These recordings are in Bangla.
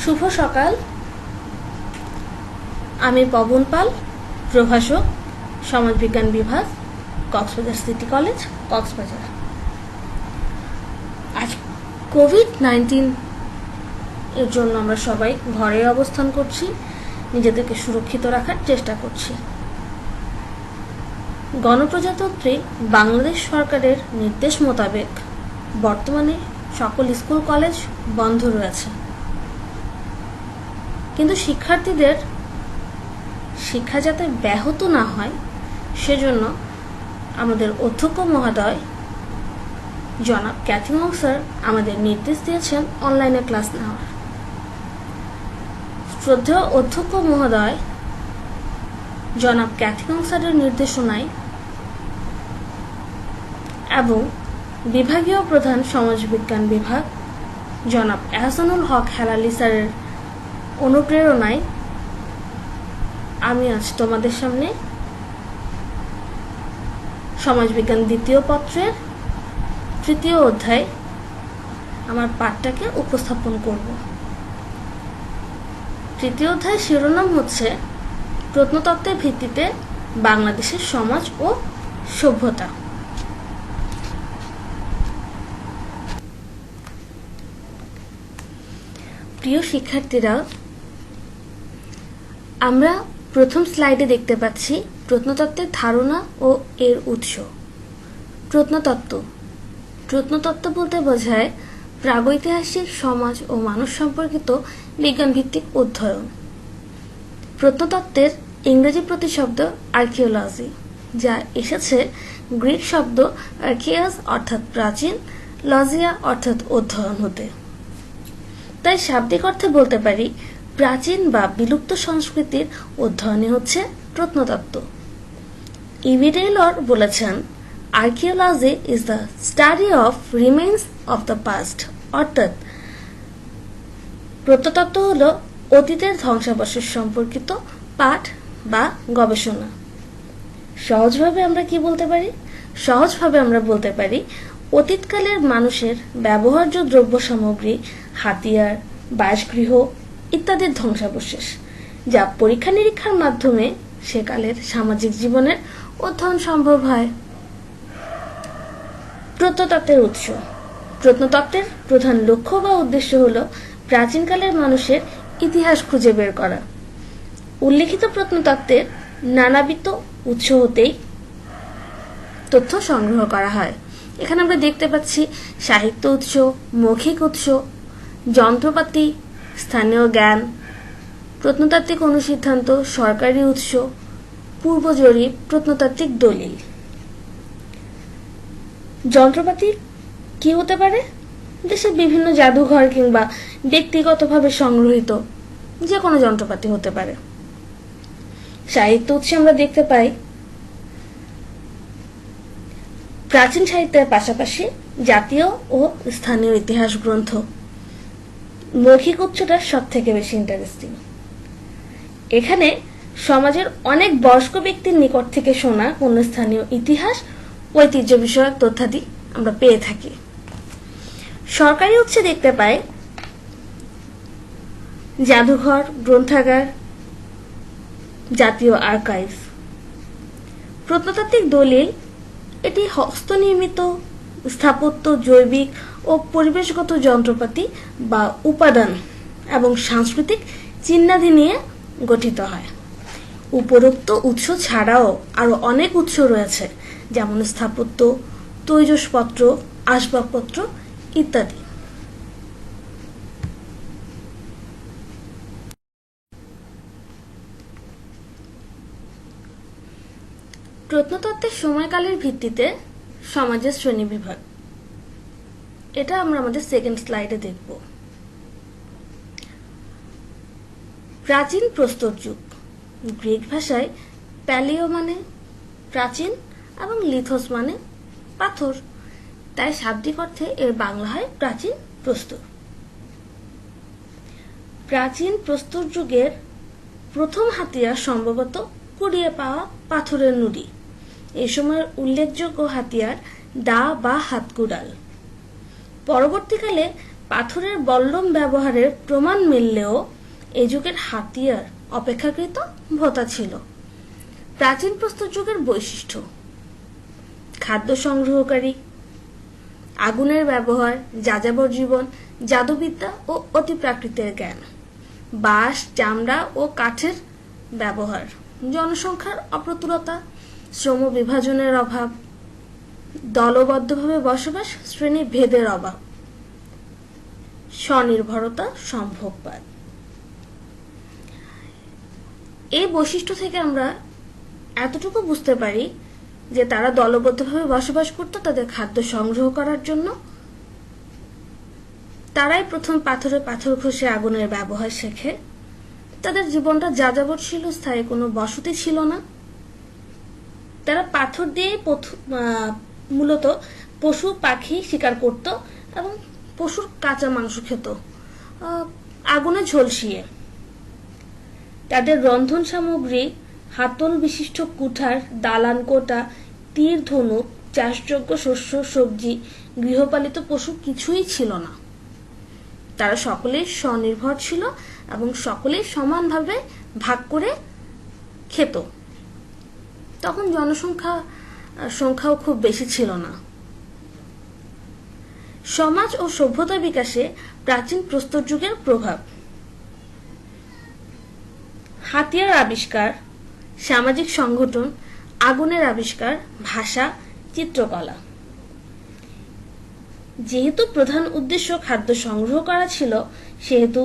শুভ সকাল। আমি পবন পাল, প্রভাষক, সমাজবিজ্ঞান বিভাগ, কক্সবাজার সিটি কলেজ, কক্সবাজার। আজ কোভিড-19 এর জন্য আমরা সবাই ঘরে অবস্থান করছি, নিজেদেরকে সুরক্ষিত রাখার চেষ্টা করছি। গণপ্রজাতন্ত্রী বাংলাদেশ সরকারের নির্দেশ মোতাবেক বর্তমানে সকল স্কুল কলেজ বন্ধ রয়েছে, কিন্তু শিক্ষার্থীদের শিক্ষা যাতে ব্যাহত না হয় সেজন্য আমাদের অধ্যক্ষ মহোদয় জনাব ক্যাথিং স্যার আমাদের নির্দেশ দিয়েছেন অনলাইনে ক্লাস নেওয়ার। শ্রদ্ধেয় অধ্যক্ষ মহোদয় জনাব ক্যাথিং স্যারের নির্দেশনায় এবং বিভাগীয় প্রধান সমাজবিজ্ঞান বিভাগ জনাব এহসানুল হক হেলালি স্যারের অনুপ্রেরণায় আমি আজ তোমাদের সামনে সমাজবিজ্ঞান দ্বিতীয় পত্রের তৃতীয় অধ্যায় আমার পাঠটাকে উপস্থাপন করব। তৃতীয় অধ্যায় শিরোনাম হচ্ছে প্রত্নতত্ত্বের ভিত্তিতে বাংলাদেশের সমাজ ও সভ্যতা। প্রিয় শিক্ষার্থীরা, আমরা প্রথম স্লাইডে দেখতে পাচ্ছি প্রত্নতত্ত্বের ধারণা ও এর উৎস। প্রত্নতত্ত্ব বলতে বোঝায় প্রাগৈতিহাসিক সমাজ ও মানুষ সম্পর্কিত বিজ্ঞানভিত্তিক অধ্যয়ন। প্রত্নতত্ত্বের ইংরেজি প্রতিশব্দ আর্কিওলজি, যা এসেছে গ্রিক শব্দ আর্কিয়াস অর্থাৎ প্রাচীন, লজিয়া অর্থাৎ অধ্যয়ন হতে। তাই শাব্দিক অর্থে বলতে পারি প্রাচীন বা বিলুপ্ত সংস্কৃতির অধ্যয়নই হচ্ছে প্রত্নতত্ত্ব। ইভি টেইলর বলেছেন, archaeology is the study of remains of the past, অর্থাৎ প্রত্নতত্ত্ব হল অতীতের ধ্বংসাবশেষ সম্পর্কিত পাঠ বা গবেষণা। সহজভাবে আমরা কি বলতে পারি? সহজভাবে আমরা বলতে পারি অতীতকালের মানুষের ব্যবহার্য দ্রব্য সামগ্রী, হাতিয়ার, বাসগৃহ ইত্যাদির ধ্বংসাবশেষ, যা পরীক্ষা নিরীক্ষার মাধ্যমে সেকালের সামাজিক জীবনের অধ্যয়ন সম্ভব হয়। প্রত্নতত্ত্বের উৎস। প্রত্নতত্ত্বের প্রধান লক্ষ্য বা উদ্দেশ্য হল প্রাচীনকালের মানুষের ইতিহাস খুঁজে বের করা। উল্লিখিত প্রত্নতত্ত্বের নানাবিধ উৎস হতেই তথ্য সংগ্রহ করা হয়। এখানে আমরা দেখতে পাচ্ছি সাহিত্য উৎস, মৌখিক উৎস, যন্ত্রপাতি, স্থানীয় জ্ঞান, প্রত্নতাত্ত্বিক অনুসিদ্ধান্ত, সরকারি উৎস, পূর্ব জরিপ, প্রত্নতাত্ত্বিক দলিল। যন্ত্রপাতি কি হতে পারে? দেশের বিভিন্ন জাদুঘর কিংবা ব্যক্তিগতভাবে সংগ্রহিত যে কোনো যন্ত্রপাতি হতে পারে। সাহিত্য উৎসে আমরা দেখতে পাই প্রাচীন সাহিত্যের পাশাপাশি জাতীয় ও স্থানীয় ইতিহাস গ্রন্থ। মৌখিক উৎসটা সব থেকে বেশি ইন্টারেস্টিং। এখানে সমাজের অনেক বয়স্ক ব্যক্তির নিকট থেকে শোনা কোন স্থানীয় ইতিহাস, ঐতিহ্য বিষয়ক তথ্যাদি আমরা পেয়ে থাকি। সরকারি উৎসে দেখতে পাই জাদুঘর, গ্রন্থাগার, জাতীয় আর্কাইভ। প্রত্নতাত্ত্বিক দলিল এটি হস্তনির্মিত স্থাপত্য, জৈবিক ও পরিবেশগত যন্ত্রপাতি বা উপাদান এবং সাংস্কৃতিক চিহ্নাদি নিয়ে গঠিত হয়। উপরোক্ত উৎস ছাড়াও আরো অনেক উৎস রয়েছে, যেমন স্থাপত্য, তৈজসপত্র, আসবাবপত্র ইত্যাদি। প্রত্নতত্ত্বের সময়কালের ভিত্তিতে সমাজের শ্রেণীবিভাগ, এটা আমরা আমাদের সেকেন্ড স্লাইডে দেখব। প্রাচীন প্রস্তর যুগ। গ্রিক ভাষায় প্যালিও মানে প্রাচীন এবং লিথোস মানে পাথর, তাই শাব্দিক অর্থে এর বাংলা হয় প্রাচীন প্রস্তর। প্রাচীন প্রস্তর যুগের প্রথম হাতিয়ার সম্ভবত কুড়িয়ে পাওয়া পাথরের নুড়ি। এই সময়ের উল্লেখযোগ্য হাতিয়ার দা বা হাতকুড়াল। পরবর্তীকালে পাথরের বল্লম ব্যবহারের প্রমাণ মিললেও এ যুগের হাতিয়ার অপেক্ষাকৃত ভোঁতা ছিল। প্রাচীন প্রস্তর যুগের বৈশিষ্ট্য: খাদ্য সংগ্রহকারী, আগুনের ব্যবহার, যাযাবর জীবন, জাদুবিদ্যা ও অতিপ্রাকৃতের জ্ঞান, বাঁশ, চামড়া ও কাঠের ব্যবহার, জনসংখ্যার অপ্রতুলতা, শ্রম বিভাজনের অভাব, দলবদ্ধভাবে বসবাস, শ্রেণী ভেদের অভাব, স্বনির্ভরতা, সম্ভববাদ। এই বৈশিষ্ট্য থেকে আমরা এতটুকু বুঝতে পারি যে তারা দলবদ্ধভাবে বসবাস করত তাদের খাদ্য সংগ্রহ করার জন্য। তারাই প্রথম পাথরে পাথর ঘষে আগুনের ব্যবহার শেখে। তাদের জীবনটা যাযাবর ছিল, স্থায়ী কোনো বসতি ছিল না। তারা পাথর দিয়ে মূলত পশু পাখি শিকার করত এবং পশুর কাঁচা মাংস খেত আগুনে ঝলসিয়ে। তাদের রন্ধন সামগ্রী হাতল বিশিষ্ট কুঠার, দালান কোটা, তীর ধনুক, চাষযোগ্য শস্য, সবজি, গৃহপালিত পশু কিছুই ছিল না। তারা সকলেই স্বনির্ভর ছিল এবং সকলেই সমানভাবে ভাগ করে খেত। তখন সংখ্যাও খুব বেশি ছিল না। সমাজ ও সভ্যতা বিকাশে প্রাচীন প্রস্তর যুগের প্রভাব: হাতিয়ার আবিষ্কার, সামাজিক সংগঠন, আগুনের আবিষ্কার, ভাষা, চিত্রকলা। যেহেতু প্রধান উদ্দেশ্য খাদ্য সংগ্রহ করা ছিল, সেহেতু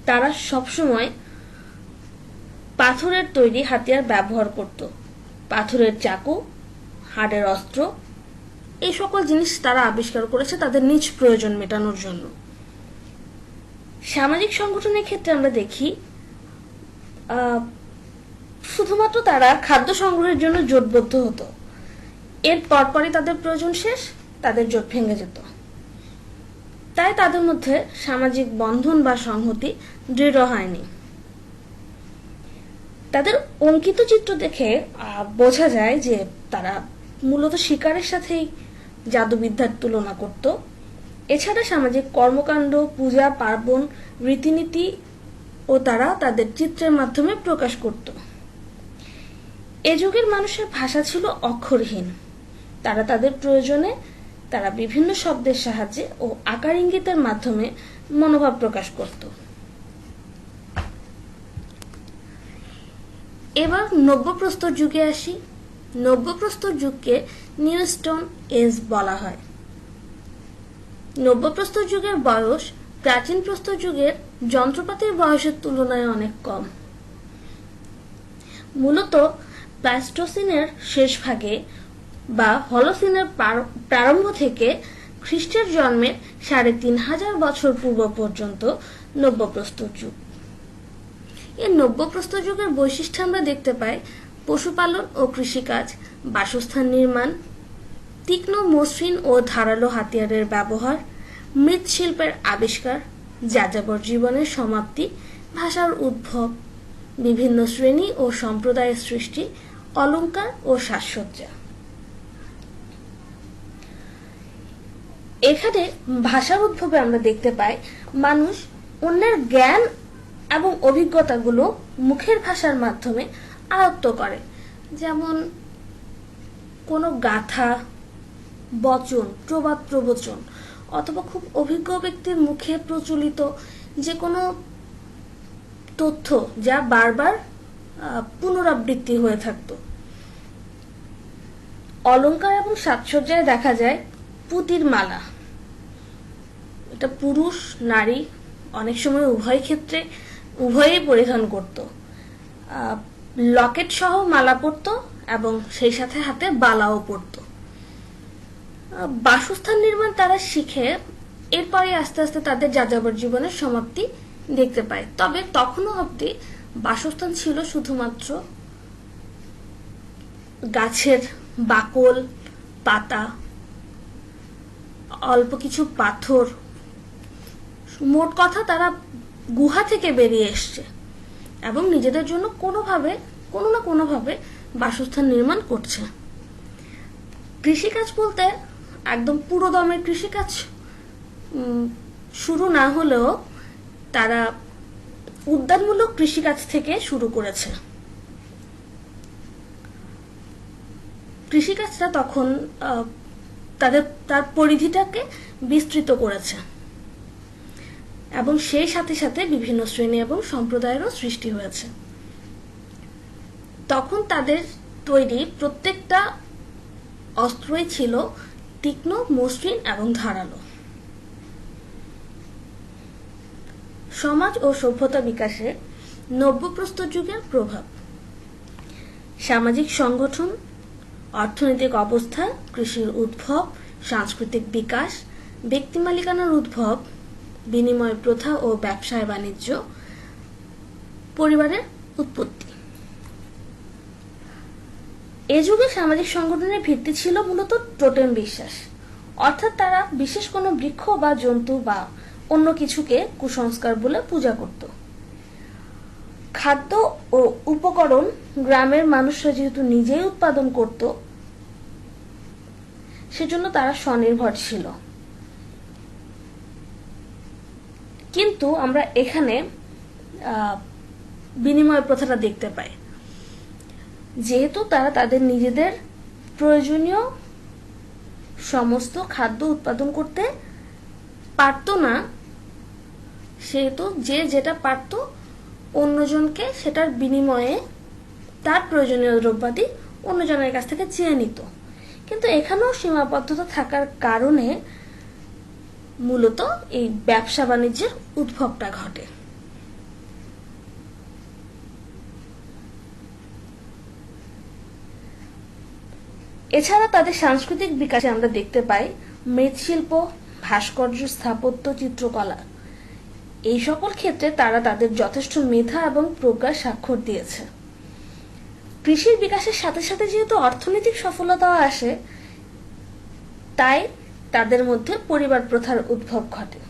তারা সবসময় পাথরের তৈরি হাতিয়ার ব্যবহার করত। পাথরের চাকু, হাড়ের অস্ত্র, এই সকল জিনিস তারা আবিষ্কার করেছে তাদের নিজ প্রয়োজন মেটানোর জন্য। সামাজিক সংগঠনের ক্ষেত্রে আমরা দেখি শুধুমাত্র তারা খাদ্য সংগ্রহের জন্য জোটবদ্ধ হতো। এর পরপরই তাদের প্রয়োজন শেষ, তাদের জোট ভেঙে যেত। তাই তাদের মধ্যে সামাজিক বন্ধন বা সংহতি দৃঢ় হয়নি। তাদের অঙ্কিত চিত্র দেখে বোঝা যায় যে তারা মূলত শিকারের সাথেই জাদুবিদ্যার তুলনা করত। এছাড়া সামাজিক কর্মকাণ্ড, পূজা পার্বণ, রীতিনীতি ও তারা তাদের চিত্রের মাধ্যমে প্রকাশ করত। এ যুগের মানুষের ভাষা ছিল অক্ষরহীন। তারা তাদের প্রয়োজনে তারা বিভিন্ন শব্দের সাহায্যে ও আকার ইঙ্গিতের মাধ্যমে মনোভাব প্রকাশ করত। এবার নব্যপ্রস্তর যুগে আসি। নব্যপ্রস্তর যুগকে নিউ স্টোন এজ বলা হয়। নব্যপ্রস্তর যুগের বয়স প্রাচীন প্রস্তর যুগের যন্ত্রপাতির বয়সের তুলনায় অনেক কম। মূলত প্লাস্টোসিনের শেষ ভাগে বা হলোসিনের প্রারম্ভ থেকে খ্রিস্টের জন্মের ৩,৫০০ বছর পূর্ব পর্যন্ত নব্যপ্রস্তর যুগ। এই নব্যপ্রস্তর যুগের বৈশিষ্ট্য আমরা দেখতে পাই: পশুপালন ও কৃষিকাজ, বাসস্থান নির্মাণ, তীক্ষ্ণ মসৃণ ও ধারালো হাতিয়ারের ব্যবহার, মৃৎশিল্পের আবিষ্কার, যাযাবর জীবনের সমাপ্তি, ভাষার উদ্ভব, বিভিন্ন শ্রেণী ও সম্প্রদায়ের সৃষ্টি, অলংকার ও সাজসজ্জা। এখানে ভাষার উদ্ভবে আমরা দেখতে পাই মানুষ অন্যের জ্ঞান এবং অভিজ্ঞতাগুলো মুখের ভাষার মাধ্যমে আয়ত্ত করে। যেমন কোনো গাথা, বচন, প্রবাদ প্রবচন অথবা খুব অভিজ্ঞ ব্যক্তির মুখে প্রচলিত যে কোনো তথ্য যা বারবার পুনরাবৃত্তি হয়ে থাকতো। অলংকার এবং সাজসজ্জায় দেখা যায় পুঁতির মালা। এটা পুরুষ নারী অনেক সময় উভয়েই পরিধান করত। লকেট সহ মালা পরত এবং সেই সাথে হাতে বালাও পরত। বাসস্থান নির্মাণ তারা শিখে এরপরে আস্তে আস্তে তাদের যাযাবর জীবনের সমাপ্তি দেখতে পায়। তবে তখনও অবধি বাসস্থান ছিল শুধুমাত্র গাছের বাকল, পাতা, অল্প কিছু পাথর। মোট কথা তারা গুহা থেকে বেরিয়ে এসছে এবং নিজেদের জন্য কোনো না কোনোভাবে বাসস্থান নির্মাণ করছে। কৃষিকাজ বলতে একদম পুরো দমের কৃষিকাজ শুরু না হলেও তারা উদ্যানমূলক কৃষিকাজ থেকে শুরু করেছে। কৃষিকাজটা তখন তার পরিধিটাকে বিস্তৃত করেছে এবং সেই সাথে সাথে বিভিন্ন শ্রেণী এবং সম্প্রদায়েরও সৃষ্টি হয়েছে। তখন তাদের তৈরি প্রত্যেকটা অস্ত্রই ছিল তীক্ষ্ণ, মসৃণ এবং ধারালো। সমাজ ও সভ্যতা বিকাশে নব্যপ্রস্তর যুগের প্রভাব। সামাজিক সংগঠন, অর্থনৈতিক অবস্থা, কৃষির উদ্ভব, সাংস্কৃতিক বিকাশ, ব্যক্তি মালিকানার উদ্ভব, বিনিময় প্রথা ও ব্যবসায় বাণিজ্য, পরিবারের উৎপত্তি। এ যুগে সামাজিক সংগঠনের ভিত্তি ছিল মূলত টোটেম বিশ্বাস, অর্থাৎ তারা বিশেষ কোনো বৃক্ষ বা জন্তু বা অন্য কিছুকে কুসংস্কার বলে পূজা করত। খাদ্য ও উপকরণ গ্রামের মানুষরা যেহেতু নিজেই উৎপাদন করত, সেজন্য তারা স্বনির্ভর ছিল। কিন্তু আমরা এখানে বিনিময় প্রথাটা দেখতে পাই। যেহেতু তারা তাদের নিজেদের প্রয়োজনীয় সমস্ত খাদ্য উৎপাদন করতে পারত না, সেহেতু যে যেটা পারত অন্যজনকে সেটার বিনিময়ে তার প্রয়োজনীয় দ্রব্যাদি অন্যজনের কাছ থেকে চেয়ে নিত। কিন্তু এখানেও সীমাবদ্ধতা থাকার কারণে মূলত এই ব্যবসা বাণিজ্যের উদ্ভবটা ঘটে। এছাড়া তাদের সাংস্কৃতিক বিকাশে আমরা দেখতে পাই মৃৎশিল্প, ভাস্কর্য, স্থাপত্য, চিত্রকলা। এই সকল ক্ষেত্রে তারা তাদের যথেষ্ট মেধা এবং প্রজ্ঞার স্বাক্ষর দিয়েছে। কৃষির বিকাশের সাথে সাথে যেহেতু অর্থনৈতিক সফলতাও আসে, তাই তাদের মধ্যে পরিবার প্রথার উদ্ভব ঘটে।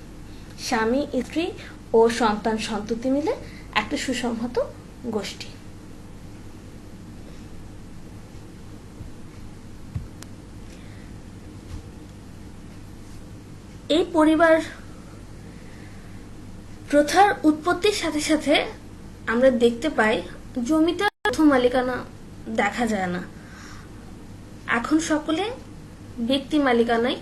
স্বামী, স্ত্রী ও সন্তান সন্ততি মিলে একটা সুসংহত গোষ্ঠী। এই পরিবার প্রথার উৎপত্তির সাথে সাথে আমরা দেখতে পাই জমিতে প্রথম মালিকানা দেখা যায় না। এখন সকলে ব্যক্তি মালিকানায়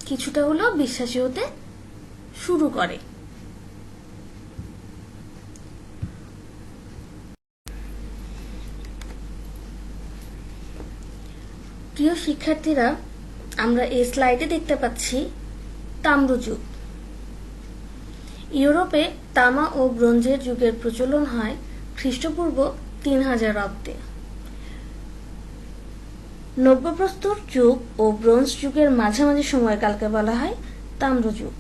কিছুটা হলেও বিশ্বাসী হতে শুরু করে। প্রিয় শিক্ষার্থীরা, আমরা এই স্লাইডে দেখতে পাচ্ছি তাম্রযুগ। ইউরোপে তামা ও ব্রোঞ্জের যুগের প্রচলন হয় খ্রিস্টপূর্ব 3000 অব্দে। নব্যপ্রস্তর যুগ ও ব্রোঞ্জ যুগের মাঝামাঝি সময়কালকে বলা হয় তাম্রযুগ।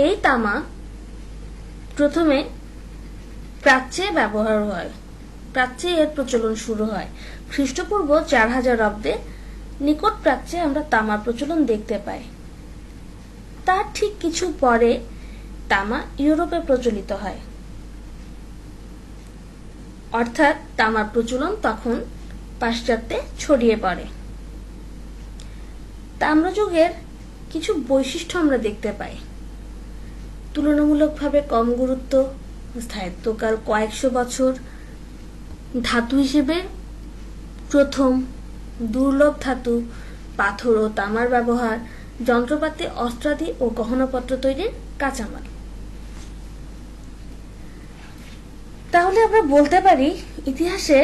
এই তামা প্রথমে প্রাচ্যে ব্যবহার হয়, প্রাচ্যে এর প্রচলন শুরু হয়। খ্রিস্টপূর্ব 4000 অব্দে নিকট প্রাচ্যে আমরা তামার প্রচলন দেখতে পাই। তার ঠিক কিছু পরে তামা ইউরোপে প্রচলিত হয়, অর্থাৎ তামার প্রচলন তখন পাশ্চাত্যে ছড়িয়ে পড়ে। তাম্রযুগের কিছু বৈশিষ্ট্য আমরা দেখতে পাই। তুলনামূলকভাবে কম গুরুত্ব, স্থায়িত্বকাল কয়েকশো বছর, ধাতু হিসেবে প্রথম, দুর্লভ ধাতু, পাথর ও তামার ব্যবহার, যন্ত্রপাতি, অস্ত্রাদি ও গহনাপত্র তৈরির কাঁচামাল। তাহলে আমরা বলতে পারি ইতিহাসে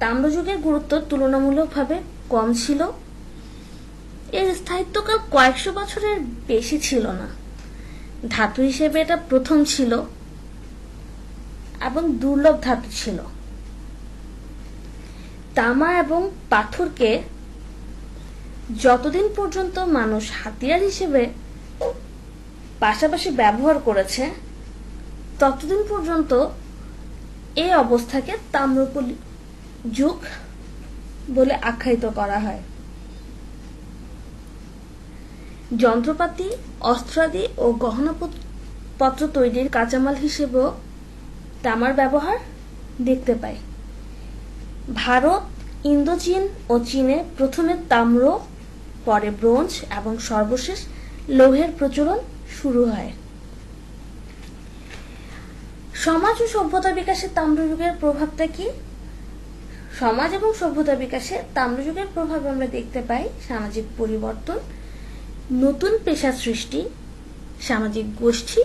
তাম্রযুগের গুরুত্ব তুলনামূলকভাবে কম ছিল। এর স্থায়িত্বকাল কয়েকশো বছরের বেশি ছিল না। ধাতু হিসেবে এটা প্রথম ছিল এবং দুর্লভ ধাতু ছিল। তামা এবং পাথরকে যতদিন পর্যন্ত মানুষ হাতিয়ার হিসেবে পাশাপাশি ব্যবহার করেছে, ততদিন পর্যন্ত এই অবস্থাকে তাম্রপলি যুগ বলে আখ্যায়িত করা হয়। যন্ত্রপাতি, অস্ত্রাদি ও গহনাপত্র তৈরির কাঁচামাল হিসেবেও তামার ব্যবহার দেখতে পাই। ভারত, ইন্দোচীন ও চীনে প্রথমে তাম্র, পরে ব্রোঞ্জ এবং সর্বশেষ লৌহের প্রচলন শুরু হয়। সমাজ ও সভ্যতা বিকাশে তাম্রযুগের প্রভাবটা কি? সমাজ এবং সভ্যতা বিকাশে তাম্রযুগের প্রভাব আমরা দেখতে পাই সামাজিক পরিবর্তন, নতুন পেশা সৃষ্টি, সামাজিক গোষ্ঠী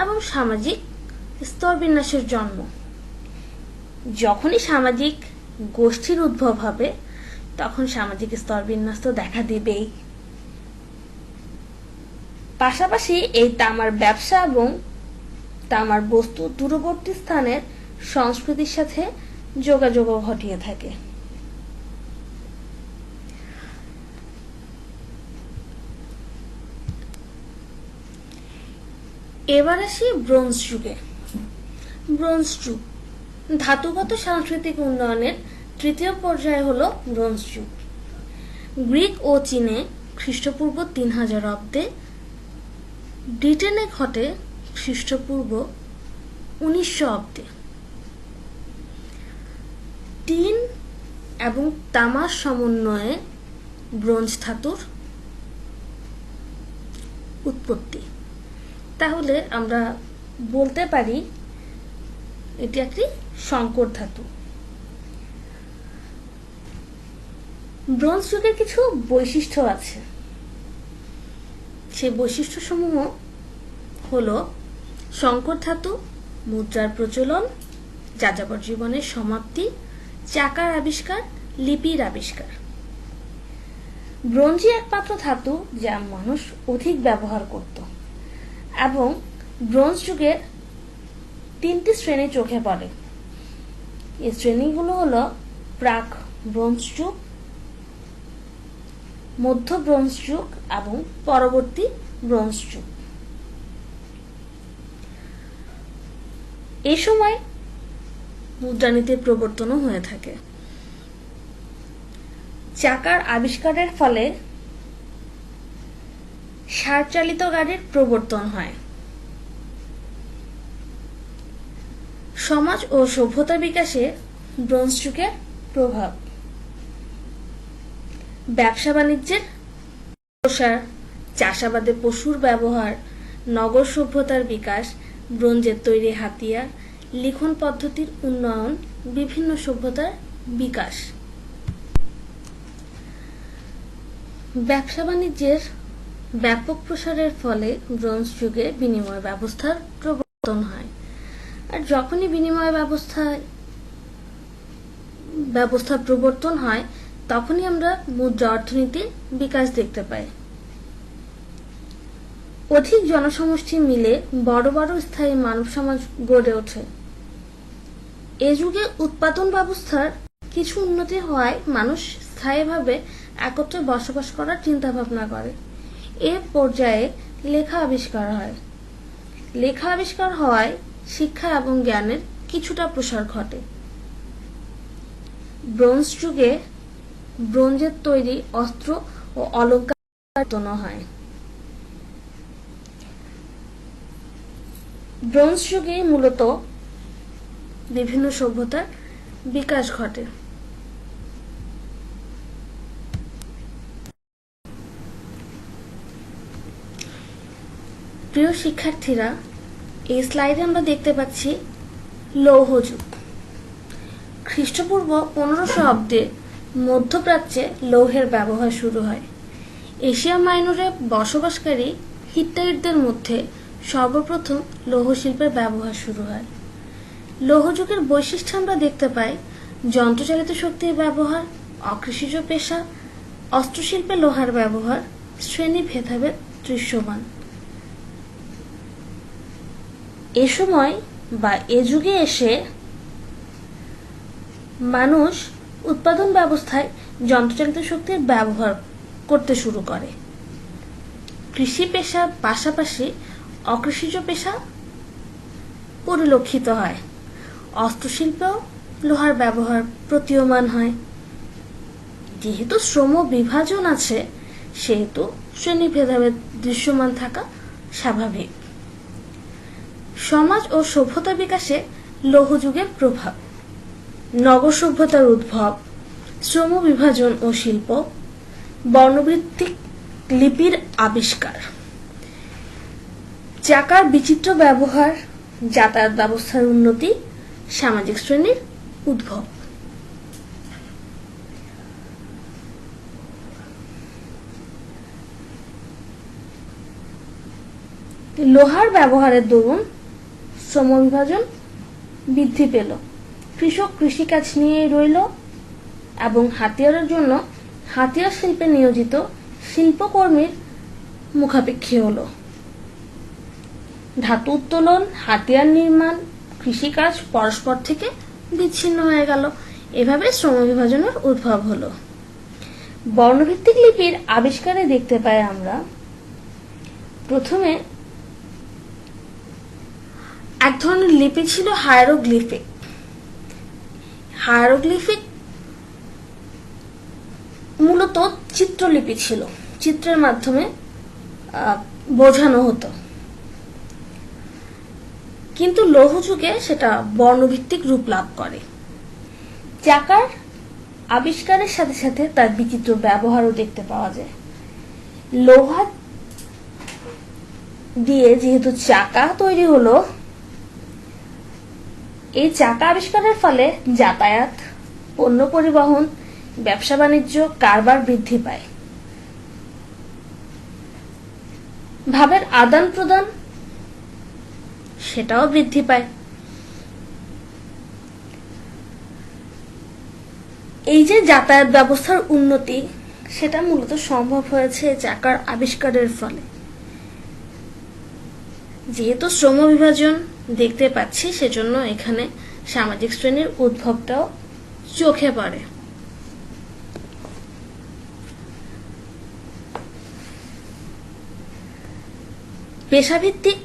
এবং সামাজিক স্তরবিন্যাসের জন্ম। যখনই সামাজিক গোষ্ঠীর উদ্ভব হবে তখন সামাজিক স্তরবিন্যাস তো দেখা দিবেই। পাশাপাশি এই তামার ব্যবসা এবং তামার বস্তু দূরবর্তী স্থানের সংস্কৃতির সাথে যোগাযোগও ঘটিয়ে থাকে। এবার আসি ব্রোঞ্জ যুগে। ব্রোঞ্জ যুগ ধাতুগত সাংস্কৃতিক উন্নয়নের তৃতীয় পর্যায় হল ব্রোঞ্জ যুগ। গ্রিক ও চীনে খ্রিস্টপূর্ব 3000 অব্দে, ব্রিটেনে ঘটে খ্রিস্টপূর্ব 1900 অব্দে। টিন এবং তামার সমন্বয়ে ব্রোঞ্জ ধাতুর উৎপত্তি। তাহলে আমরা বলতে পারি এটি একটি সংকর ধাতু। ব্রোঞ্জ যুগের কিছু বৈশিষ্ট্য আছে। সেই বৈশিষ্ট্যসমূহ হল সংকর ধাতু, মুদ্রার প্রচলন, যাযাবর জীবনের সমাপ্তি, চাকার আবিষ্কার, লিপির আবিষ্কার। ব্রোঞ্জই একমাত্র ধাতু যা মানুষ অধিক ব্যবহার করত এবং ব্রোঞ্জ যুগের 3টি শ্রেণী চোখে পড়ে। এই শ্রেণীগুলো হল প্রাক ব্রোঞ্জ যুগ, মধ্য ব্রোঞ্জ যুগ এবং পরবর্তী ব্রোঞ্জ যুগ। এই সময় মুদ্রানীতির প্রবর্তনও হয়ে থাকে। চাকার আবিষ্কারের ফলে ষাঁড়চালিত গাড়ির প্রবর্তন হয়। সমাজ ও সভ্যতা বিকাশে ব্রোঞ্জ যুগের প্রভাব। ব্যবসা বাণিজ্যের প্রসার, চাষাবাদে পশুর ব্যবহার, নগর সভ্যতার বিকাশ, ব্রোঞ্জের তৈরি হাতিয়ার, লিখন পদ্ধতির উন্নয়ন, বিভিন্ন সভ্যতার বিকাশ। ব্যবসা বাণিজ্যের ব্যাপক প্রসারের ফলে ব্রোঞ্জ যুগে বিনিময় ব্যবস্থার প্রবর্তন হয়। আর যখনই বিনিময় ব্যবস্থার প্রবর্তন হয় তখনই আমরা মুদ্রা অর্থনীতির বিকাশ দেখতে পাই। অধিক জনসমষ্টি মিলে বড় বড় স্থায়ী মানব সমাজ গড়ে ওঠে। এ যুগে উৎপাদন ব্যবস্থার কিছু উন্নতি হওয়ায় মানুষ স্থায়ীভাবে একত্রে বসবাস করার চিন্তা ভাবনা করে। এ পর্যায়ে লেখা আবিষ্কার হয়। লেখা আবিষ্কার হওয়ায় শিক্ষা এবং জ্ঞানের কিছুটা প্রসার ঘটে। ব্রোঞ্জ যুগে ব্রোঞ্জের তৈরি অস্ত্র ও অলংকার হয়। ব্রোঞ্জ যুগে মূলত বিভিন্ন সভ্যতার বিকাশ ঘটে। প্রিয় শিক্ষার্থীরা, এই স্লাইডে আমরা দেখতে পাচ্ছি লৌহ যুগ। খ্রিস্টপূর্ব 1500 অব্দে মধ্যপ্রাচ্যে লৌহের ব্যবহার শুরু হয়। এশিয়া মাইনরে বসবাসকারী হিট্টাইটদের মধ্যে সর্বপ্রথম লৌহ শিল্পের ব্যবহার শুরু হয়। লৌহ যুগের বৈশিষ্ট্য আমরা দেখতে পাই যন্ত্রচালিত শক্তির ব্যবহার, অকৃষিজ পেশা, অস্ত্রশিল্পে লোহার ব্যবহার, শ্রেণী ভেদাভেদ দৃশ্যমান। এ সময় বা এ যুগে এসে মানুষ উৎপাদন ব্যবস্থায় যন্ত্রচালিত শক্তির ব্যবহার করতে শুরু করে। কৃষি পেশার পাশাপাশি অকৃষিজ পেশা পরিলক্ষিত হয়। অস্ত্রশিল্পেও লোহার ব্যবহার প্রতীয়মান হয়। যেহেতু শ্রম বিভাজন আছে সেহেতু শ্রেণী ভেদাভেদ দৃশ্যমান থাকা স্বাভাবিক। সমাজ ও সভ্যতা বিকাশে লৌহ যুগের প্রভাব। নগর সভ্যতার উদ্ভব, শ্রম বিভাজন ও শিল্প, বর্ণভিত্তিক লিপির আবিষ্কার, চাকার বিচিত্র ব্যবহার, যাতায়াত ব্যবস্থার উন্নতি, সামাজিক শ্রেণীর উদ্ভব। লোহার ব্যবহারের দরুন শ্রম বিভাজন বৃদ্ধি পেল, কৃষক কৃষিকাজ নিয়েই রইল এবং হাতিয়ারের জন্য হাতিয়ার শিল্পে নিয়োজিত শিল্পকর্মীর মুখাপেক্ষী হল। ধাতু উত্তোলন, হাতিয়ার নির্মাণ, কৃষিকাজ পরস্পর থেকে বিচ্ছিন্ন হয়ে গেল। এভাবে শ্রম বিভাজনের উদ্ভব হলো। বর্ণভিত্তিক লিপির আবিষ্কারে দেখতে পাই আমরা প্রথমে এক ধরনের লিপি ছিল হায়ারোগ্লিফিক। হায়ারোগ্লিফিক মূলত চিত্রলিপি ছিল, চিত্রের মাধ্যমে বোঝানো হতো, কিন্তু লৌহ যুগে সেটা বর্ণভিত্তিক রূপ লাভ করে। চাকার আবিষ্কারের সাথে সাথে তার বিচিত্র ব্যবহারও দেখতে পাওয়া যায়। লোহা দিয়ে যেহেতু চাকা তৈরি হলো, এই চাকা আবিষ্কারের ফলে যাতায়াত, পণ্য পরিবহন, ব্যবসা বাণিজ্য, কারবার বৃদ্ধি পায়। ভাবের আদান প্রদান সেটাও বৃদ্ধি পায়। এই যে যাতায়াত ব্যবস্থার উন্নতি, সেটা মূলত সম্ভব হয়েছে চাকার আবিষ্কারের ফলে। যেহেতু শ্রম বিভাজন দেখতে পাচ্ছি, সেজন্য এখানে সামাজিক শ্রেণীর উদ্ভবটাও চোখে পড়ে। পেশাভিত্তিক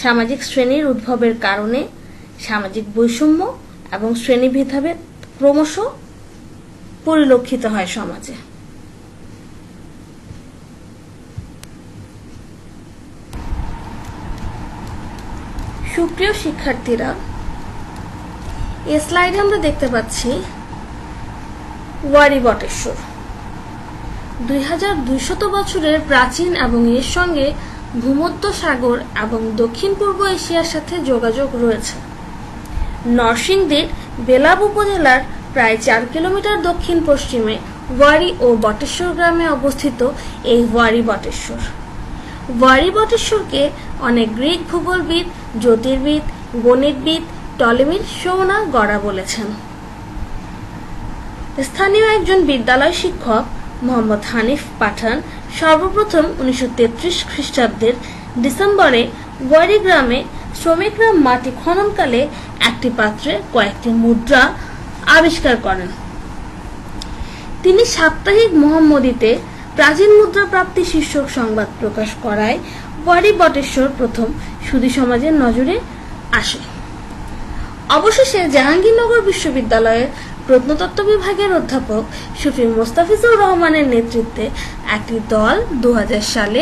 সামাজিক শ্রেণীর উদ্ভবের কারণে সামাজিক বৈষম্য এবং শ্রেণীভেদাভেদ ক্রমশ পরিলক্ষিত হয় সমাজে। সুপ্রিয় শিক্ষার্থীরা, এই স্লাইডে আমরা দেখতে পাচ্ছি ওয়ারী বটেশ্বর 2200 বছরের প্রাচীন এবং এর সঙ্গে ভূমধ্য সাগর এবং দক্ষিণ পূর্ব এশিয়ার সাথে যোগাযোগ রয়েছে। নরসিংদীর বেলাব উপজেলার প্রায় 4 কিলোমিটার দক্ষিণ পশ্চিমে ওয়ারী ও বটেশ্বর গ্রামে অবস্থিত এই ওয়ারী বটেশ্বর। ওয়ারী বটেশ্বরকে অনেক গ্রিক ভূগোলবিদ, জ্যোতির্বিদ, গণিতবিদ টলেমির সোনা গড়া বলেছেন। স্থানীয় একজন বিদ্যালয় শিক্ষক মোহাম্মদ হানিফ পাঠান সর্বপ্রথম 1933 খ্রিস্টাব্দের ডিসেম্বরে ওয়ারী গ্রামে শ্রমিকরা মাটি খননকালে একটি পাত্রে কয়েকটি মুদ্রা আবিষ্কার করেন। তিনি সাপ্তাহিক মোহাম্মদীতে প্রাচীন মুদ্রা প্রাপ্তি শীর্ষক সংবাদ প্রকাশ করায় ওয়ারী বটেশ্বর প্রথম সুধী সমাজের নজরে আসে। অবশেষে জাহাঙ্গীরনগর বিশ্ববিদ্যালয়ের প্রত্নতত্ত্ব বিভাগের অধ্যাপক শফি মোস্তাফিজুর রহমানের নেতৃত্বে একটি দল 2000 সালে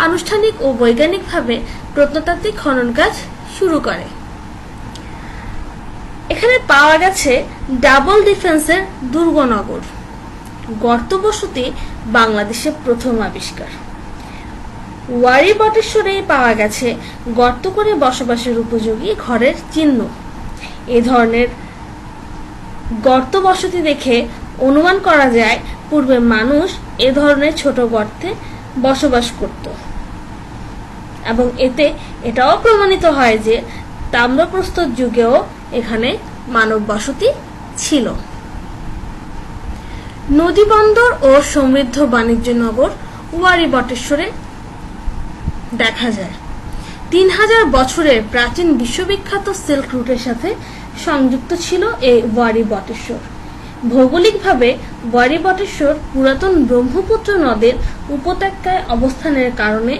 আনুষ্ঠানিক ও বৈজ্ঞানিকভাবে প্রত্নতাত্ত্বিক খনন কাজ শুরু করে। এখানে পাওয়া গেছে ডাবল ডিফেন্সের দুর্গনগর, গর্ত বসতি বাংলাদেশে প্রথম আবিষ্কার। ওয়ারী বটেশ্বরে পাওয়া গেছে গর্ত করে বসবাসের উপযোগী ঘরের চিহ্ন। এ ধরনের গর্ত বসতি দেখে অনুমান করা যায় পূর্বে মানুষ এ ধরনের ছোট গর্তে বসবাস করত, এবং এতে এটাও প্রমাণিত হয় যে তাম্রপ্রস্তর যুগেও এখানে মানব বসতি ছিল। নদী বন্দর ও সমৃদ্ধ বাণিজ্য নগর ওয়ারী বটেশ্বরে দেখা যায়। 3000 বছরের প্রাচীন বিশ্ববিখ্যাত সিল্ক রুটের সাথে সংযুক্ত ছিল এই ওয়ারী বটেশ্বর। ভৌগোলিকভাবে ওয়ারী বটেশ্বর পুরাতন ব্রহ্মপুত্র নদের উপত্যকায় অবস্থানের কারণে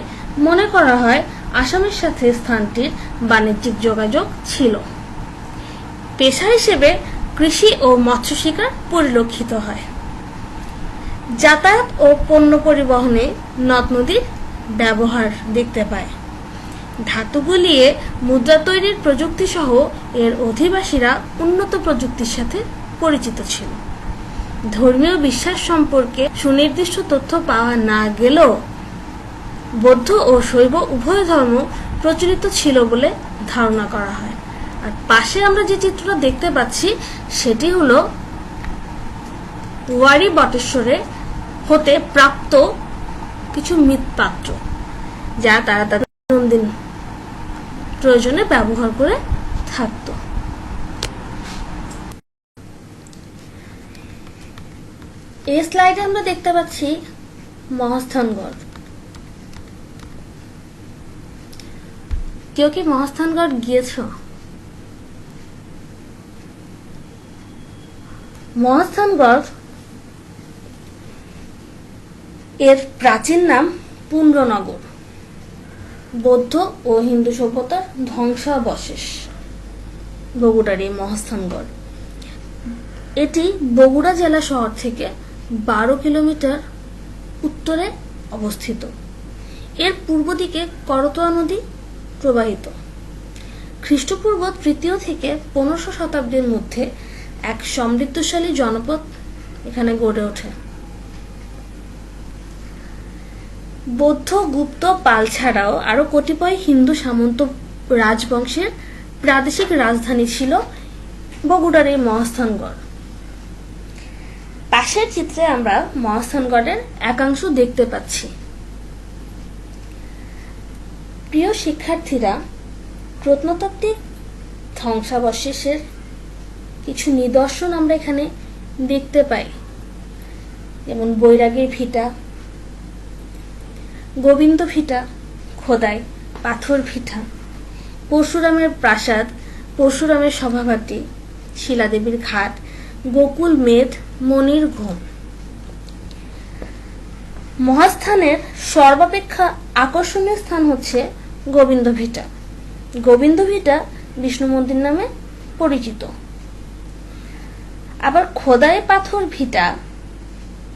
মনে করা হয় আসামের সাথে স্থানটির বাণিজ্যিক যোগাযোগ ছিল। পেশা হিসেবে কৃষি ও মৎস্য শিকার পরিলক্ষিত হয়। যাতায়াত ও পণ্য পরিবহনে নদ নদীর ব্যবহার দেখতে পায়। ধাতু গলিয়ে মুদ্রা তৈরির প্রযুক্তি সহ এর অধিবাসীরা উন্নত প্রযুক্তির সাথে পরিচিত ছিল। ধর্মীয় বিশ্বাস সম্পর্কে সুনির্দিষ্ট তথ্য পাওয়া না গেলেও বৌদ্ধ ও শৈব উভয় ধর্ম প্রচলিত ছিল বলে ধারণা করা হয়। আর পাশে আমরা যে চিত্রটা দেখতে পাচ্ছি সেটি হলো ওয়ারি বটেশ্বরে হতে প্রাপ্ত কিছু মৃৎপাত্র, যা তারা তাদের দৈনন্দিন প্রয়োজনে ব্যবহার করে থাকতো। এই স্লাইডে আমরা দেখতে পাচ্ছি মহাস্থানগড়। কেউ কি মহাস্থানগড় গিয়েছ? মহাস্থানগড় এর প্রাচীন নাম পুণ্ড্রনগর। বৌদ্ধ ও হিন্দু সভ্যতার ধ্বংসাবশেষ বগুড়ার এই মহাস্থানগড়। এটি বগুড়া জেলা শহর থেকে 12 কিলোমিটার উত্তরে অবস্থিত। এর পূর্ব দিকে করতোয়া নদী প্রবাহিত। খ্রিস্টপূর্ব 3য় থেকে 1500 শতাব্দীর মধ্যে এক সমৃদ্ধশালী জনপদ এখানে গড়ে ওঠে। বৌদ্ধ, গুপ্ত, পাল ছাড়াও আরো কতিপয় হিন্দু সামন্ত রাজবংশের প্রাদেশিক রাজধানী ছিল বগুড়ার এই মহাস্থানগড়। পাশের চিত্রে আমরা মহাস্থানগড়ের একাংশ দেখতে পাচ্ছি। প্রিয় শিক্ষার্থীরা, প্রত্নতাত্ত্বিক ধ্বংসাবশেষের কিছু নিদর্শন আমরা এখানে দেখতে পাই, যেমন বৈরাগীর ভিটা, গোবিন্দ ভিটা, খোদাই, পাথর ভিটা, পরশুরামের প্রাসাদ, পরশুরামের সভাবাটি, শিলাদেবীর ঘাট, গোকুল মেদ, মনির ঘুম। মহাস্থানের সর্বাপেক্ষা আকর্ষণীয় স্থান হচ্ছে গোবিন্দ ভিটা। গোবিন্দ ভিটা বিষ্ণু মন্দির নামে পরিচিত। আবার খোদাই পাথর ভিটা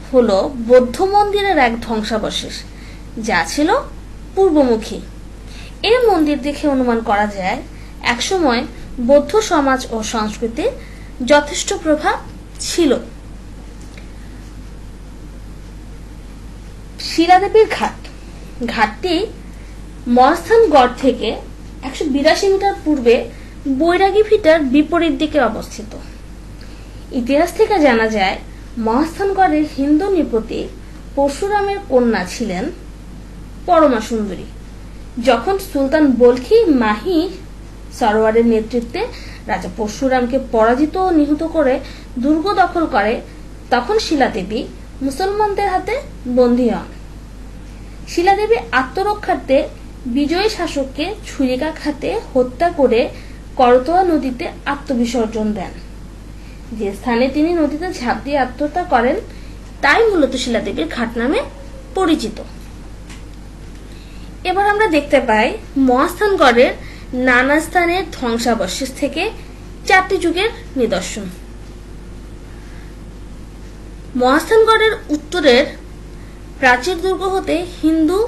হলো বৌদ্ধ মন্দিরের এক ধ্বংসাবশেষ, যা ছিল পূর্বমুখী। এই মন্দির দেখে অনুমান করা যায় একসময় বৌদ্ধ সমাজ ও সংস্কৃতির যথেষ্ট প্রভাব ছিল। শিলাদেবীর ঘাট, ঘাটটি মহাস্থানগড় থেকে 182 মিটার পূর্বে বৈরাগী ভিটার বিপরীত দিকে অবস্থিত। ইতিহাস থেকে জানা যায় মহাস্থানগড়ের হিন্দু নৃপতি পরশুরামের কন্যা ছিলেন পরমা সুন্দরী। যখন সুলতান বলখি মাহি সরোয়ারের নেতৃত্বে রাজা পরশুরামকে পরাজিত ও নিহত করে দুর্গ দখল করে, তখন শিলাদেবী মুসলমানদের হাতে বন্দী হন। শিলাদেবী আত্মরক্ষার্থে বিজয়ী শাসককে ছুরিকাঘাতে হত্যা করে করতোয়া নদীতে আত্মবিসর্জন দেন। যে স্থানে তিনি নদীতে ঝাঁপ দিয়ে আত্মহত্যা করেন তাই মূলত শিলাদেবীর ঘাট নামে পরিচিত। এবার আমরা দেখতে পাই মহাস্থানগড়ের নানা স্থানের ধ্বংসাবশেষ থেকে 4টি যুগের নিদর্শন। মহাস্থানগড়ের উত্তরের প্রাচীর দুর্গ হতে হিন্দু,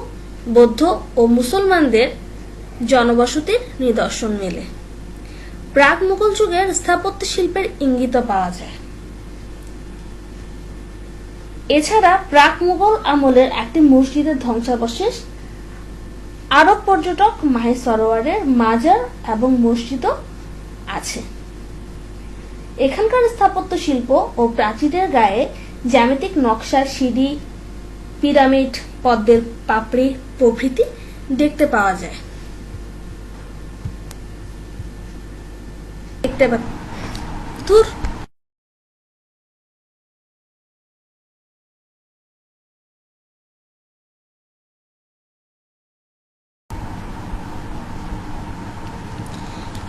বৌদ্ধ ও মুসলমানদের জনবসতির নিদর্শন মেলে। প্রাক মুঘল যুগের স্থাপত্য শিল্পের ইঙ্গিত পাওয়া যায়। এছাড়া প্রাক মুঘল আমলের একটি মসজিদের ধ্বংসাবশেষ, আরব পর্যটক মাহি সরোয়ারের মাজার এবং মসজিদও আছে। এখানকার স্থাপত্য শিল্প ও প্রাচীরের গায়ে জ্যামিতিক নকশার সিঁড়ি, পিরামিড, পদ্মের পাপড়ি প্রভৃতি দেখতে পাওয়া যায়।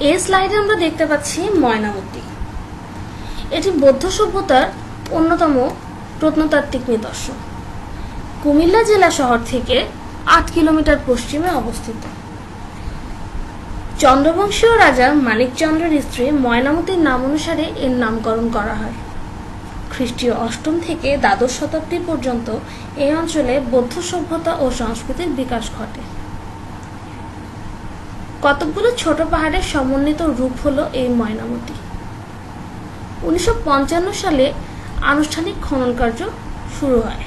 এই স্লাইডে আমরা দেখতে পাচ্ছি ময়নামতি। এটি বৌদ্ধ সভ্যতার অন্যতম প্রত্নতাত্ত্বিক নিদর্শন। কুমিল্লা জেলা শহর থেকে 8 কিলোমিটার পশ্চিমে অবস্থিত। চন্দ্রবংশীয় রাজা মানিকচন্দ্রের স্ত্রী ময়নামতির নাম অনুসারে এর নামকরণ করা হয়। খ্রিস্টীয় 8ম থেকে দ্বাদশ শতাব্দী পর্যন্ত এই অঞ্চলে বৌদ্ধ সভ্যতা ও সংস্কৃতির বিকাশ ঘটে। কতকগুলো ছোট পাহাড়ের সমন্বিত রূপ হলো এই ময়নামতি। 1955 সালে আনুষ্ঠানিক খনন কার্য শুরু হয়।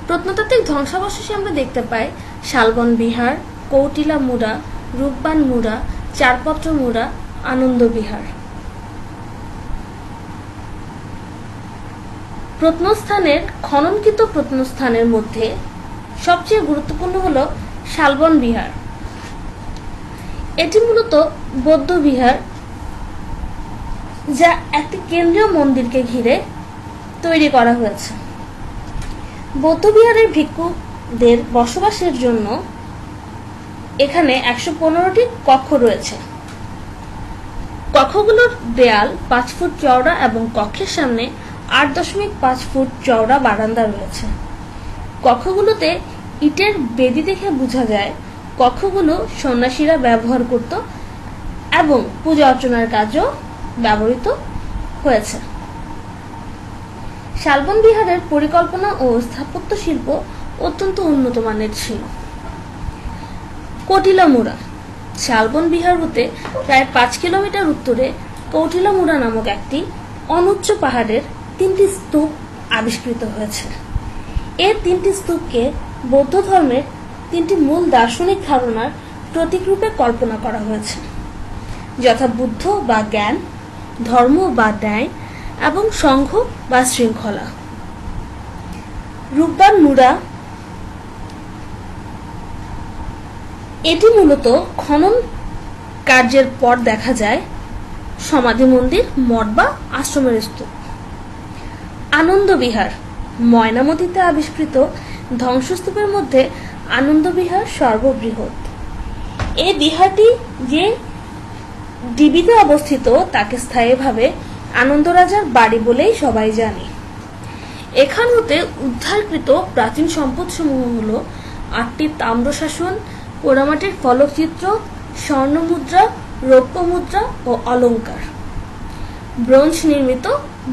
প্রত্নতাত্ত্বিক ধ্বংসাবশেষে আমরা দেখতে পাই শালবন বিহার, কৌটিলা মুড়া, রূপবান মুড়া, চারপত্র মুড়া, আনন্দ বিহার। প্রত্নস্থানের খননকৃত প্রত্নস্থানের মধ্যে সবচেয়ে গুরুত্বপূর্ণ হল শালবন বিহার। এটি মূলত বৌদ্ধ বিহার, যা একটি কেন্দ্রীয় মন্দিরকে ঘিরে তৈরি করা হয়েছে। বৌদ্ধ বিহারের ভিক্ষুদের বসবাসের জন্য এখানে 115টি কক্ষ রয়েছে। কক্ষগুলোর দেয়াল 5 ফুট চওড়া এবং কক্ষের সামনে 8.5 ফুট চওড়া বারান্দা রয়েছে। কক্ষগুলোতে ইটের বেদি দেখে বোঝা যায় কক্ষগুলো সন্ন্যাসীরা ব্যবহার করত এবং পূজা অর্চনার কাজেও ব্যবহৃত হয়েছে। শালবন বিহারের পরিকল্পনা ও স্থাপত্য শিল্প অত্যন্ত উন্নত মানের ছিল। কৌটিলা মুড়া। শালবন বিহার হতে প্রায় 5 কিলোমিটার উত্তরে কৌটিলা মুড়া নামক একটি অনুচ্চ পাহাড়ের 3টি স্তূপ আবিষ্কৃত হয়েছে। এই 3টি স্তূপকে বৌদ্ধ ধর্মের 3টি মূল দার্শনিক ধারণার প্রতীক রূপে কল্পনা করা হয়েছে, যথা বুদ্ধ বা জ্ঞান, ধর্ম বা ন্যায় এবং সংঘ বা শৃঙ্খলা। রূপবান মুড়া, এটি মূলত খনন কার্যের পর দেখা যায় সমাধি মন্দির, মঠ বা আশ্রমের স্তূপ। আনন্দ বিহার। ময়নামতিতে আবিষ্কৃত ধ্বংসস্তূপের মধ্যে আনন্দ বিহার সর্ববৃহৎ। এই বিহারটি যে ডিবিতে অবস্থিত তাকে স্থায়ীভাবে আনন্দ রাজার বাড়ি বলেই সবাই জানে। এখান হতে উদ্ধারকৃত প্রাচীন সম্পদসমূহ হল 8টি তাম্রশাসন, পোড়ামাটির ফলকচিত্র, স্বর্ণ মুদ্রা, রৌপ্য মুদ্রা ও অলঙ্কার, ব্রোঞ্জ নির্মিত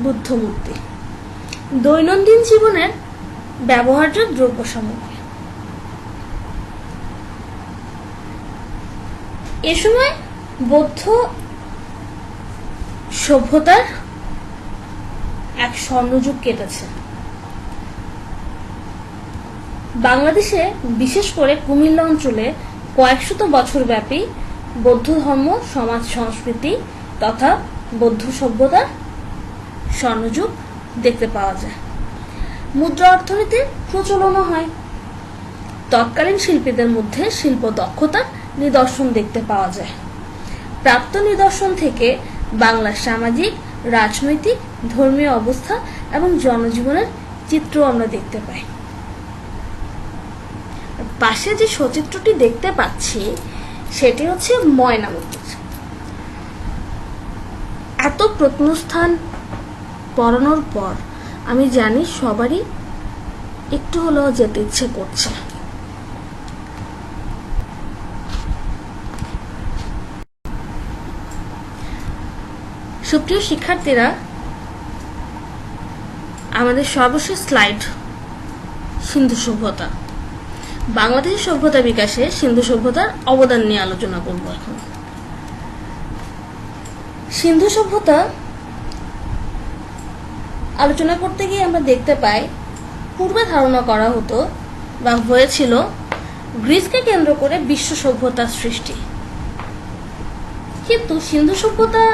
বুদ্ধ মূর্তি, দৈনন্দিন জীবনের ব্যবহার্য দ্রব্য সামগ্রী। এ সময় বৌদ্ধ সভ্যতার এক স্বর্ণযুগ কেটেছে। বাংলাদেশে বিশেষ করে কুমিল্লা অঞ্চলে কয়েক শত বছর ব্যাপী বৌদ্ধ ধর্ম, সমাজ, সংস্কৃতি তথা বৌদ্ধ সভ্যতার স্বর্ণযুগ দেখতে পাওয়া যায়। মুদ্রা অর্থনীতির প্রচলনও হয়। তৎকালীন শিল্পীদের মধ্যে শিল্প দক্ষতার নিদর্শন দেখতে পাওয়া যায়। প্রাপ্ত নিদর্শন থেকে বাংলার সামাজিক, রাজনৈতিক, ধর্মীয় অবস্থা এবং জনজীবনের চিত্র আমরা দেখতে পাই। পাশে যে সচিত্রটি দেখতে পাচ্ছি সেটি হচ্ছে ময়নামতির। এত প্রত্নস্থান পড়ানোর পর আমি জানি সবারই একটু হলেও যেতে ইচ্ছে করছে। সুপ্রিয় শিক্ষার্থীরা, আমাদের সর্বশেষ স্লাইড সিন্ধু সভ্যতা। বাংলাদেশের সভ্যতা বিকাশে সিন্ধু সভ্যতার অবদান নিয়ে আলোচনা করব এখন। সিন্ধু সভ্যতা আলোচনা করতে গিয়ে আমরা দেখতে পাই পূর্বে ধারণা করা হতো বা হয়েছিল গ্রিসকে কেন্দ্র করে বিশ্ব সভ্যতার সৃষ্টি, কিন্তু সিন্ধু সভ্যতা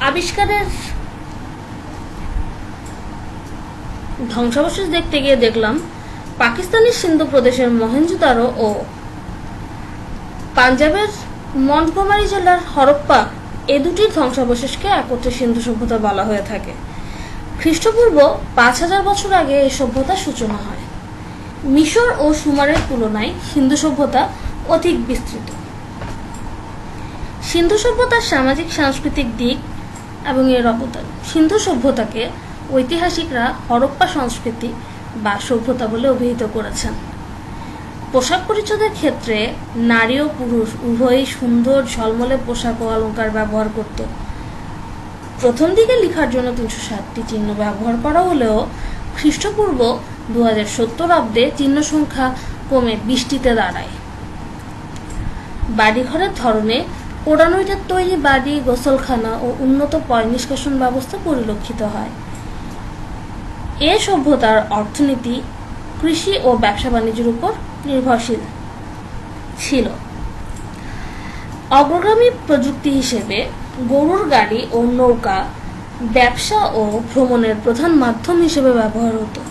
আবিষ্কারের ধ্বংসাবশেষ দেখতে গিয়ে দেখলাম পাকিস্তানের সিন্ধু প্রদেশের মহেঞ্জোদারো ও পাঞ্জাবের মন্টগোমারি জেলার হরপ্পা, এ দুটির ধ্বংসাবশেষকে একত্রে সিন্ধু সভ্যতা বলা হয়ে থাকে। খ্রিস্টপূর্ব 5000 বছর আগে এই সভ্যতার সূচনা হয়। মিশর ও সুমারের তুলনায় সিন্ধু সভ্যতা অধিক বিস্তৃত। সিন্ধু সভ্যতার সামাজিক সাংস্কৃতিক দিক এবং এর অবদান। সিন্ধু সভ্যতাকে ঐতিহাসিকরা হরপ্পা সংস্কৃতি বা সভ্যতা বলে অভিহিত করেছেন। পোশাক পরিচ্ছদের ক্ষেত্রে নারী ও পুরুষ উভয়ই সুন্দর ঝলমলে পোশাক ও অলঙ্কার ব্যবহার করত। প্রথম দিকে লেখার জন্য 360টি চিহ্ন ব্যবহার করা হলেও খ্রিস্টপূর্ব 2070 অব্দে চিহ্ন সংখ্যা কমে 20টিতে দাঁড়ায়। বাড়িঘরের ধরনে পোড়ানো ইটের তৈরি বাড়ি, গোসলখানা ও উন্নত পয় নিষ্কাশন ব্যবস্থা পরিলক্ষিত হয়। এ সভ্যতার অর্থনীতি কৃষি ও ব্যবসা বাণিজ্যের উপর নির্ভরশীল ছিল। অগ্রগামী প্রযুক্তি হিসেবে গরুর গাড়ি ও নৌকা ব্যবসা ও ভ্রমণের প্রধান মাধ্যম হিসেবে ব্যবহার হতো।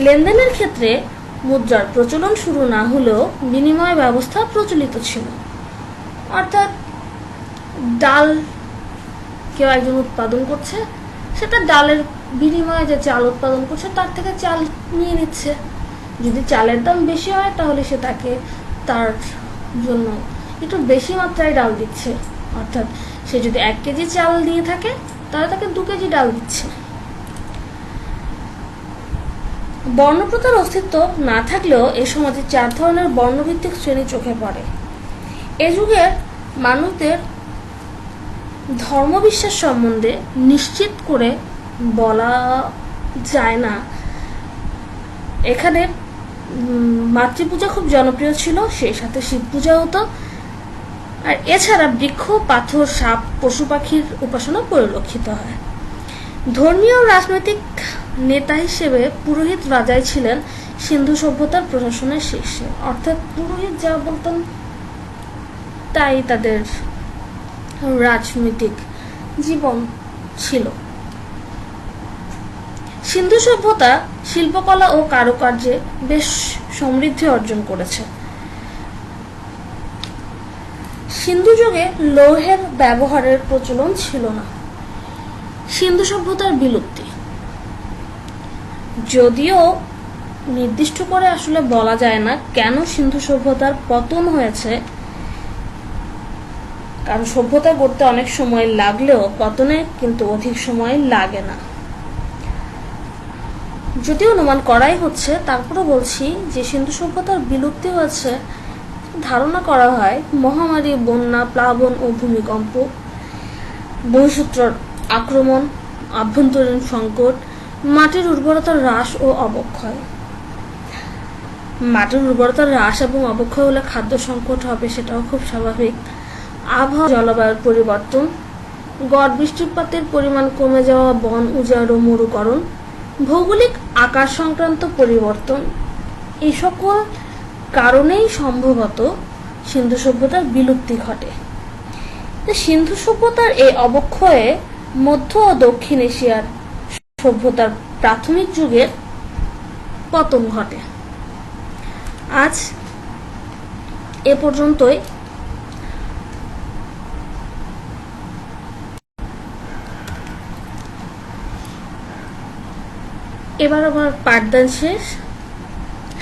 লেনদেনের ক্ষেত্রে মুদ্রার প্রচলন শুরু না হলেও বিনিময় ব্যবস্থা প্রচলিত ছিল। অর্থাৎ ডাল কেউ একজন উৎপাদন করছে, সেটা ডালের বিনিময়ে যে চাল উৎপাদন করছে তার থেকে চাল নিয়ে নিচ্ছে। যদি চালের দাম বেশি হয় তাহলে সে তাকে তার জন্য একটু বেশি মাত্রায় ডাল দিচ্ছে। অর্থাৎ সে যদি 1 কেজি চাল দিয়ে থাকে তাহলে তাকে 2 কেজি ডাল দিচ্ছে। বর্ণপ্রথার অস্তিত্ব না থাকলেও এ সমাজে 4 ধরনের বর্ণভিত্তিক শ্রেণী চোখে পড়ে। এ যুগের মানুষদের ধর্মবিশ্বাস সম্বন্ধে নিশ্চিত করে বলা যায় না। এখানে মাতৃপূজা খুব জনপ্রিয় ছিল, সেই সাথে শিব পূজা হতো, আর এছাড়া বৃক্ষ, পাথর, সাপ, পশু পাখির উপাসনা পরিলক্ষিত হয়। ধর্মীয় ও রাজনৈতিক নেতা হিসেবে পুরোহিত রাজাই ছিলেন সিন্ধু সভ্যতার প্রশাসনের শীর্ষে। অর্থাৎ পুরোহিত যা বলতেন তাই তাদের রাজনৈতিক জীবন ছিল। সিন্ধু সভ্যতা শিল্পকলা ও কারুকার্যে বেশ সমৃদ্ধি অর্জন করেছে। সিন্ধু যুগে লৌহের ব্যবহারের প্রচলন ছিল না। সিন্ধু সভ্যতার বিলুপ্তি, যদিও নির্দিষ্ট করে আসলে বলা যায় না কেন সিন্ধু সভ্যতার পতন হয়েছে, কারণ সভ্যতা গড়তে অনেক সময় লাগলেও পতনে কিন্তু অধিক সময় লাগে না। যদিও অনুমান করাই হচ্ছে, তারপরে বলছি যে সিন্ধু সভ্যতার বিলুপ্তি হয়েছে ধারণা করা হয় মহামারী, বন্যা, প্লাবন ও ভূমিকম্প, বহিঃশত্রুর আক্রমণ, আভ্যন্তরীণ সংকট, মাটির উর্বরতার হ্রাস ও অবক্ষয়। মাটির উর্বরতার হ্রাস এবং অবক্ষয় হলে খাদ্য সংকট হবে, সেটাও খুব স্বাভাবিক। আবহাওয়া, জলবায়ুর পরিবর্তন, গড় বৃষ্টিপাতের পরিমাণ কমে যাওয়া, বন উজাড় ও মরুকরণ, ভৌগোলিক আকার সংক্রান্ত পরিবর্তন, এই সকল কারণেই সম্ভবত সিন্ধু সভ্যতার বিলুপ্তি ঘটে। সিন্ধু সভ্যতার এই অবক্ষয়ে মধ্য ও দক্ষিণ এশিয়ার সভ্যতার প্রাথমিক যুগের পতন ঘটে। আজ এ পর্যন্তই। এবার আমার পাঠদান শেষ,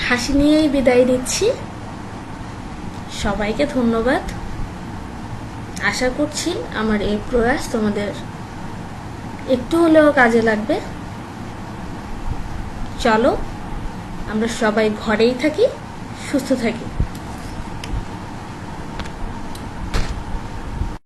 হাসি নিয়েই বিদায় দিচ্ছি। সবাইকে ধন্যবাদ। আশা করছি আমার এই প্রয়াস তোমাদের একটু হলেও কাজে লাগবে। চলো আমরা সবাই ঘরেই থাকি, সুস্থ থাকি।